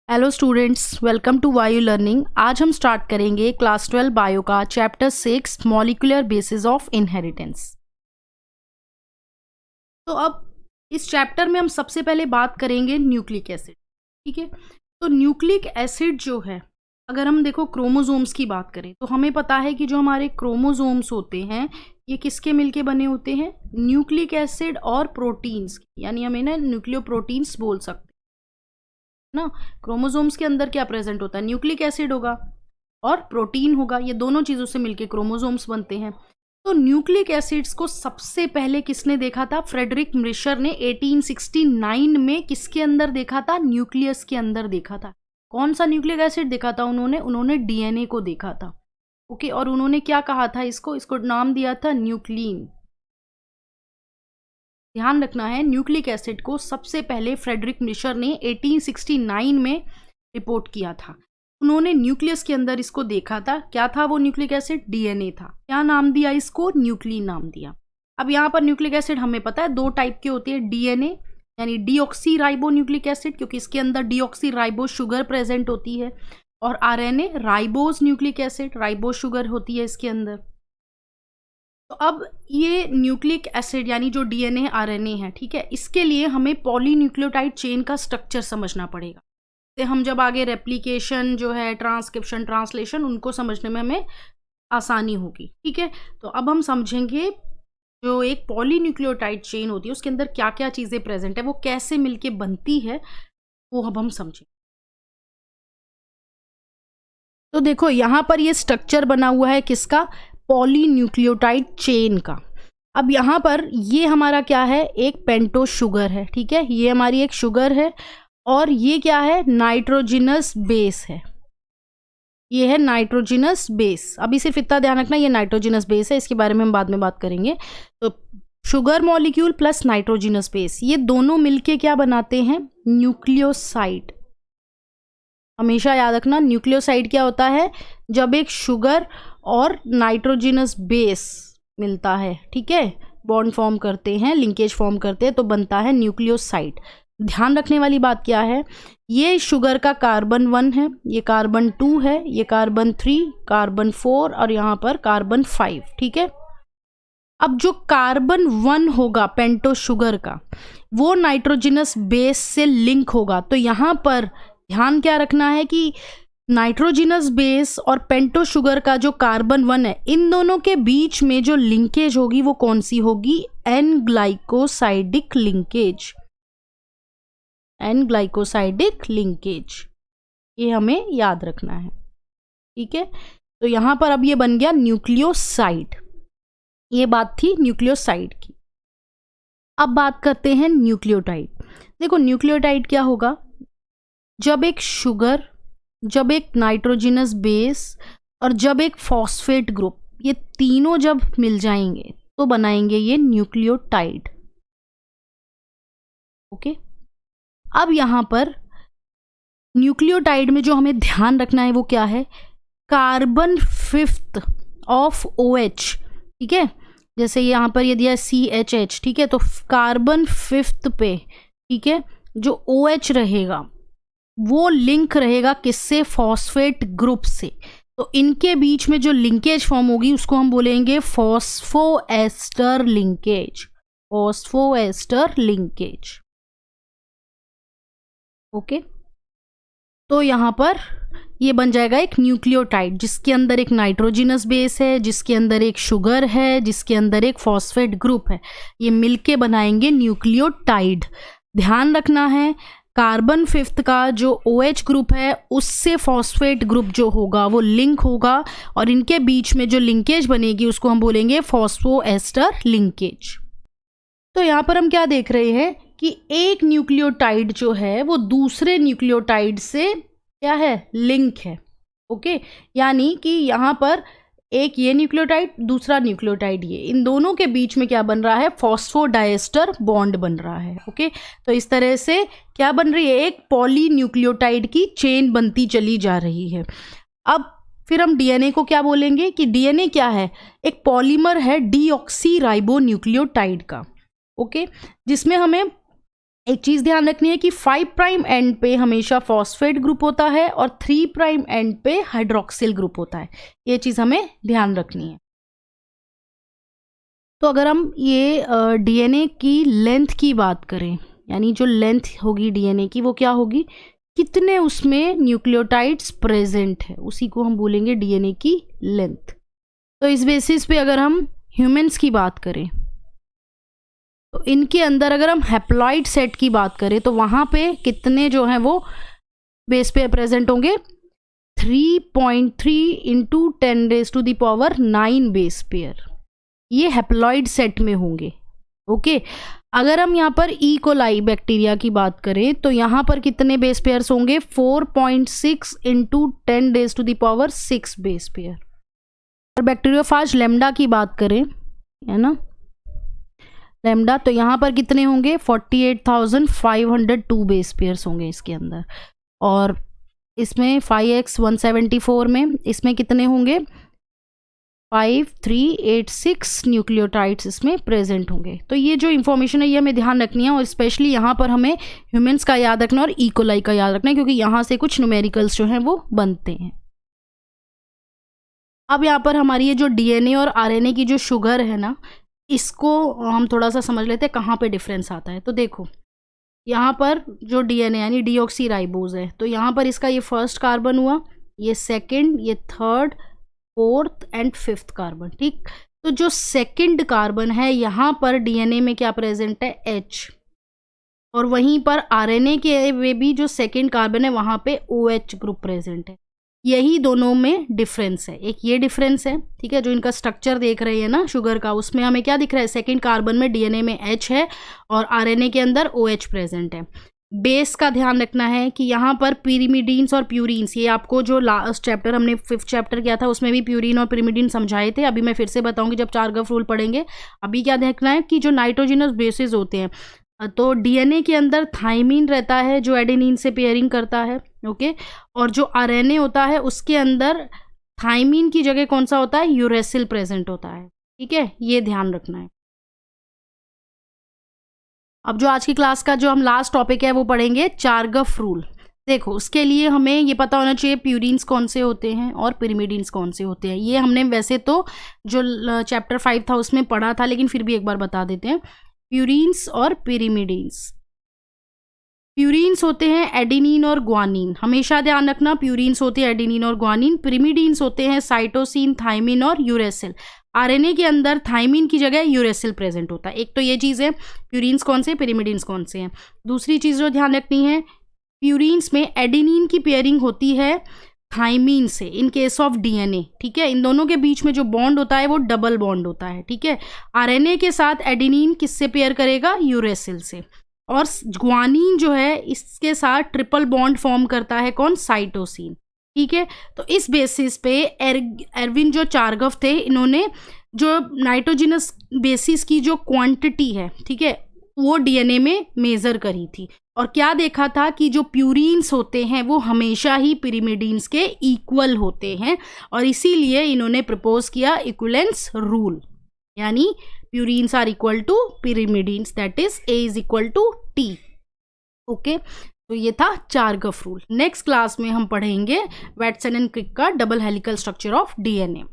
Hello students, welcome to वायु learning. आज हम स्टार्ट करेंगे क्लास 12 बायो का chapter 6 molecular basis of inheritance. तो अब इस चैप्टर में हम सबसे पहले बात करेंगे न्यूक्लिक एसिड। ठीक है, तो न्यूक्लिक एसिड जो है, अगर हम देखो क्रोमोसोम्स की बात करें तो हमें पता है कि जो हमारे क्रोमोसोम्स होते हैं ये किसके मिलके बने होते हैं, न्यूक्लिक एसिड और प्रोटीन्स, यानी हम इन्हें न्यूक्लियोप्रोटीन्स बोल सकते हैं ना। क्रोमोसोम्स के अंदर क्या प्रेजेंट होता है, न्यूक्लिक एसिड होगा और प्रोटीन होगा, ये दोनों चीजों से मिलके क्रोमोसोम्स बनते हैं। तो न्यूक्लिक एसिड्स को सबसे पहले किसने देखा था, फ्रेडरिक मिशर ने 1869 में किसके अंदर देखा था, न्यूक्लियस के अंदर देखा था। कौन सा न्यूक्लिक एसिड देखा था उन्होंने डीएनए को देखा था। ओके, और उन्होंने क्या कहा था, इसको नाम दिया था न्यूक्लिन। ध्यान रखना है, न्यूक्लिक एसिड को सबसे पहले फ्रेडरिक मिशर ने 1869 में रिपोर्ट किया था। उन्होंने न्यूक्लियस के अंदर इसको देखा था। क्या था वो न्यूक्लिक एसिड, डीएनए था। क्या नाम दिया इसको, न्यूक्लिन नाम दिया। अब यहाँ पर न्यूक्लिक एसिड हमें पता है दो टाइप के होते हैं, डीएनए यानी डीऑक्सी राइबो न्यूक्लिक एसिड, क्योंकि इसके अंदर डीऑक्सी राइबो शुगर प्रेजेंट होती है, और RNA ribose nucleic acid, ribo sugar होती है इसके अंदर। तो अब ये न्यूक्लिक एसिड यानी जो डीएनए आरएनए है, ठीक है, इसके लिए हमें पॉलीन्यूक्लियोटाइड चेन का स्ट्रक्चर समझना पड़ेगा। तो हम जब आगे रेप्लिकेशन जो है, ट्रांसक्रिप्शन, ट्रांसलेशन, उनको समझने में हमें आसानी होगी। ठीक है, तो अब हम समझेंगे जो एक पॉलीन्यूक्लियोटाइड चेन होती है उसके अंदर क्या क्या चीज़ें प्रेजेंट है, वो कैसे मिलके बनती है, वो अब हम समझें। तो देखो यहाँ पर ये स्ट्रक्चर बना हुआ है किसका, पॉलीन्यूक्लियोटाइड चेन का। अब यहाँ पर ये हमारा क्या है, एक पेंटोस शुगर है। ठीक है, ये हमारी एक शुगर है, और ये क्या है, नाइट्रोजिनस बेस है। ये है नाइट्रोजिनस बेस। अभी सिर्फ इतना ध्यान रखना, ये नाइट्रोजिनस बेस है, इसके बारे में हम बाद में बात करेंगे। तो sugar molecule plus nitrogenous base, ये दोनों मिलके क्या बनाते हैं, न्यूक्लियोसाइड। हमेशा याद रखना, न्यूक्लियोसाइड क्या होता है, जब एक शुगर और नाइट्रोजिनस बेस मिलता है, ठीक है, बॉन्ड फॉर्म करते हैं, लिंकेज फॉर्म करते हैं, तो बनता है न्यूक्लियोसाइड। ध्यान रखने वाली बात क्या है, ये शुगर का कार्बन 1 है, ये कार्बन 2 है, ये कार्बन 3, कार्बन 4 और यहाँ पर कार्बन 5। ठीक है, अब जो कार्बन 1 होगा पेंटोस शुगर का, वो नाइट्रोजिनस बेस से लिंक होगा। तो यहाँ पर ध्यान क्या रखना है कि नाइट्रोजिनस बेस और पेंटोस शुगर का जो कार्बन 1 है, इन दोनों के बीच में जो लिंकेज होगी वो कौन सी होगी, N glycosidic linkage. N glycosidic linkage, ये हमें याद रखना है। ठीक है, तो यहां पर अब ये बन गया न्यूक्लियोसाइड। ये बात थी न्यूक्लियोसाइड की। अब बात करते हैं न्यूक्लियोटाइड। देखो न्यूक्लियोटाइड क्या होगा, जब एक शुगर, जब एक नाइट्रोजिनस बेस और जब एक फॉस्फेट ग्रुप, ये तीनों जब मिल जाएंगे तो बनाएंगे ये न्यूक्लियोटाइड। ओके, अब यहां पर न्यूक्लियोटाइड में जो हमें ध्यान रखना है वो क्या है, कार्बन 5th ऑफ OH। ठीक है, जैसे यहां पर ये दिया CHH, ठीक है, तो कार्बन 5th पे, ठीक है, जो OH रहेगा वो लिंक रहेगा किससे, फॉस्फेट ग्रुप से। तो इनके बीच में जो लिंकेज फॉर्म होगी उसको हम बोलेंगे phosphoester linkage. Phosphoester linkage. Okay, तो यहां पर ये बन जाएगा एक न्यूक्लियोटाइड, जिसके अंदर एक नाइट्रोजिनस बेस है, जिसके अंदर एक शुगर है, जिसके अंदर एक फॉस्फेट ग्रुप है। ये मिलके बनाएंगे न्यूक्लियोटाइड। ध्यान रखना है, कार्बन 5th का जो OH ग्रुप है उससे फॉस्फेट ग्रुप जो होगा वो लिंक होगा, और इनके बीच में जो लिंकेज बनेगी उसको हम बोलेंगे फॉस्फोएस्टर लिंकेज। तो यहाँ पर हम क्या देख रहे हैं कि एक न्यूक्लियोटाइड जो है वो दूसरे न्यूक्लियोटाइड से क्या है, लिंक है। ओके, यानी कि यहाँ पर एक ये न्यूक्लियोटाइड, दूसरा न्यूक्लियोटाइड ये, इन दोनों के बीच में क्या बन रहा है, फॉस्फोडाइएस्टर बॉन्ड बन रहा है। ओके, तो इस तरह से क्या बन रही है, एक पॉलीन्यूक्लियोटाइड की चेन बनती चली जा रही है। अब फिर हम डीएनए को क्या बोलेंगे कि डीएनए क्या है, एक पॉलीमर है डीऑक्सी राइबो न्यूक्लियोटाइड का। ओके, जिसमें हमें एक चीज़ ध्यान रखनी है कि 5 प्राइम एंड पे हमेशा फॉस्फेट ग्रुप होता है और 3 प्राइम एंड पे हाइड्रोक्सिल ग्रुप होता है। ये चीज़ हमें ध्यान रखनी है। तो अगर हम ये डीएनए की लेंथ की बात करें, यानी जो लेंथ होगी डीएनए की वो क्या होगी, कितने उसमें न्यूक्लियोटाइड्स प्रेजेंट है, उसी को हम बोलेंगे डीएनए की लेंथ। तो इस बेसिस पे अगर हम ह्यूमंस की बात करें तो इनके अंदर अगर हम हैप्लॉइड सेट की बात करें तो वहाँ पे कितने जो हैं वो बेस पेयर प्रेजेंट होंगे, 3.3 इंटू 10⁻⁹ बेस पेयर, ये हैप्लॉइड सेट में होंगे। ओके, अगर हम यहाँ पर ई कोलाई बैक्टीरिया की बात करें तो यहाँ पर कितने बेस पेयर्स होंगे, 4.6 इंटू 10⁻⁶ बेस पेयर। और बैक्टीरियोफाज लैम्डा की बात करें, है ना, लैम्डा, तो यहाँ पर कितने होंगे, 48,502 बेस पेयर्स होंगे इसके अंदर। और इसमें 5x174 में इसमें कितने होंगे, 5386 न्यूक्लियोटाइड्स इसमें प्रेजेंट होंगे। तो ये जो इन्फॉर्मेशन है ये हमें ध्यान रखनी है, और स्पेशली यहाँ पर हमें ह्यूमंस का याद रखना और ई कोलाई का याद रखना है, क्योंकि यहाँ से कुछ न्यूमेरिकल्स जो हैं वो बनते हैं। अब यहाँ पर हमारी ये जो डीएनए और आरएनए की जो शुगर है ना, इसको हम थोड़ा सा समझ लेते हैं कहाँ पे डिफरेंस आता है। तो देखो यहाँ पर जो डीएनए यानी डीऑक्सीराइबोज है, तो यहाँ पर इसका ये फर्स्ट कार्बन हुआ, ये सेकंड, ये third, fourth and fifth carbon. ठीक, तो जो सेकंड कार्बन है यहाँ पर डीएनए में क्या प्रेजेंट है, H, और वहीं पर आरएनए के में भी जो सेकंड कार्बन है वहाँ पे OH ग्रुप प्रेजेंट है। यही दोनों में डिफरेंस है, एक ये डिफरेंस है, ठीक है, जो इनका स्ट्रक्चर देख रहे हैं ना शुगर का, उसमें हमें क्या दिख रहा है, सेकंड कार्बन में डीएनए में H है और आरएनए के अंदर OH प्रेजेंट है। बेस का ध्यान रखना है कि यहाँ पर पिरिमिडीन्स और प्यूरिन्स, ये आपको जो लास्ट चैप्टर हमने 5th चैप्टर किया था उसमें भी प्यूरिन और पिरिमिडीन समझाए थे, अभी मैं फिर से बताऊंगी जब चारगफ रूल पढ़ेंगे। अभी क्या देखना है कि जो नाइट्रोजिनस बेसिस होते हैं, तो डीएनए के अंदर थाइमिन रहता है जो एडेनिन से पेयरिंग करता है, ओके, और जो आरएनए होता है उसके अंदर थाइमिन की जगह कौन सा होता है, यूरेसिल प्रेजेंट होता है। ठीक है, ये ध्यान रखना है। अब जो आज की क्लास का जो हम लास्ट टॉपिक है वो पढ़ेंगे चारगफ रूल। देखो उसके लिए हमें ये पता होना चाहिए प्यूरिन्स कौन से होते हैं और पिरिमिडीन्स कौन से होते हैं। ये हमने वैसे तो जो चैप्टर 5 था उसमें पढ़ा था, लेकिन फिर भी एक बार बता देते हैं। प्यूरिन्स और पिरिमिडीन्स, प्यूरिन्स होते हैं एडेनिन और ग्वानिन, हमेशा ध्यान रखना, प्यूरिन्स होते हैं एडेनिन और ग्वानिन। पिरिमिडीन्स होते हैं साइटोसिन, थाइमिन और यूरेसिल। आरएनए के अंदर थाइमिन की जगह यूरेसिल प्रेजेंट होता है। एक तो ये चीज़ है, प्यूरिन्स कौन से, पिरिमिडीन्स कौन से हैं। दूसरी चीज़ जो ध्यान रखनी है, प्यूरिन्स में एडेनिन की पेयरिंग होती है थाइमिन से इन केस ऑफ डीएनए। ठीक है, इन दोनों के बीच में जो बॉन्ड होता है वो डबल बॉन्ड होता है। ठीक है, आरएनए के साथ एडेनिन किससे पेयर करेगा, यूरेसिल से, और ग्वानिन जो है इसके साथ ट्रिपल बॉन्ड फॉर्म करता है कौन, साइटोसिन। ठीक है, तो इस बेसिस पे एरविन जो चारगफ थे, इन्होंने जो नाइट्रोजिनस बेसिस की जो क्वांटिटी है, ठीक है, वो डीएनए में मेजर करी थी, और क्या देखा था कि जो प्यूरिन्स होते हैं वो हमेशा ही पिरिमिडीन्स के इक्वल होते हैं, और इसीलिए इन्होंने प्रपोज किया इक्विवेलेंस रूल, यानी purines are equal to pyrimidines, that is A is equal to T। Okay, तो ये था चारगफ रूल। नेक्स्ट क्लास में हम पढ़ेंगे वैटसन एंड क्रिक का double helical structure of DNA.